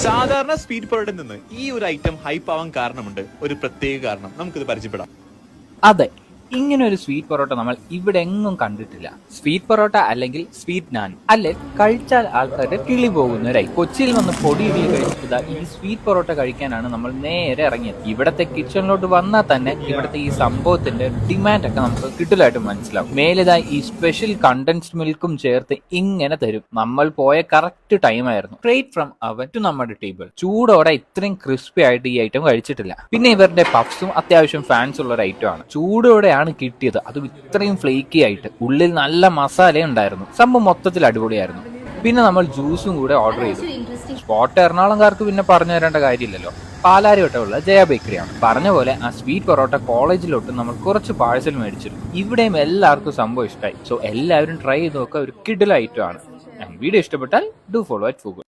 സാധാരണ സ്വീറ്റ് പൊറോട്ടയിൽ നിന്ന് ഈ ഒരു ഐറ്റം ഹൈപ്പ് ആവാൻ കാരണമുണ്ട്. ഒരു പ്രത്യേക കാരണം നമുക്കിത് പരിചയപ്പെടാം. അതെ, ഇങ്ങനെ ഒരു സ്വീറ്റ് പൊറോട്ട നമ്മൾ ഇവിടെ എങ്ങും കണ്ടിട്ടില്ല. സ്വീറ്റ് പൊറോട്ട അല്ലെങ്കിൽ സ്വീറ്റ് നാൻ അല്ലെ കഴിച്ചാൽ ആൾക്കാരുടെ കിളി പോകുന്നവരായി. കൊച്ചിയിൽ വന്ന് പൊടി ഇഡലി കഴിച്ചത് ഈ സ്വീറ്റ് പൊറോട്ട കഴിക്കാനാണ് നമ്മൾ നേരെ ഇറങ്ങിയത്. ഇവിടത്തെ കിച്ചണിലോട്ട് വന്നാൽ തന്നെ ഇവിടത്തെ ഈ സംഭവത്തിന്റെ ഡിമാൻഡ് ഒക്കെ നമുക്ക് കിട്ടലായിട്ട് മനസ്സിലാവും. മേലിതായി ഈ സ്പെഷ്യൽ കണ്ടൻസ്ഡ് മിൽക്കും ചേർത്ത് ഇങ്ങനെ തരും. നമ്മൾ പോയ കറക്റ്റ് ടൈം ആയിരുന്നു. സ്ട്രേറ്റ് ഫ്രം അവൻ ടു നമ്മുടെ ടേബിൾ. ചൂടോടെ ഇത്രയും ക്രിസ്പി ആയിട്ട് ഈ ഐറ്റം കഴിച്ചിട്ടില്ല. പിന്നെ ഇവരുടെ പഫ്സും അത്യാവശ്യം ഫാൻസ് ഉള്ള ഒരു ഐറ്റം ആണ്. ചൂടോടെ കിട്ടിയത്, അതും ഇത്രയും ഫ്ലേക്കി ആയിട്ട്. ഉള്ളിൽ നല്ല മസാല ഉണ്ടായിരുന്നു. സംഭവം മൊത്തത്തിൽ അടിപൊളിയായിരുന്നു. പിന്നെ നമ്മൾ ജ്യൂസും കൂടെ ഓർഡർ ചെയ്തു. സ്പോട്ട് എറണാകുളംകാർക്ക് പിന്നെ പറഞ്ഞു തരേണ്ട കാര്യമില്ലല്ലോ. പാലാരിവട്ടമുള്ള ജയ ബേക്കറിയാണ്. പറഞ്ഞ പോലെ ആ സ്വീറ്റ് പൊറോട്ട കോളേജിലോട്ട് നമ്മൾ കുറച്ച് പാഴ്സൽ മേടിച്ചിരുന്നു. ഇവിടെയും എല്ലാവർക്കും സംഭവം ഇഷ്ടമായി. സോ എല്ലാവരും ട്രൈ ചെയ്ത് നോക്കുക. ഒരു കിഡിൽ ഐറ്റം ആണ്. വീഡിയോ ഇഷ്ടപ്പെട്ടാൽ ഡു ഫോളോ അറ്റ് ഫൂഗിൾ.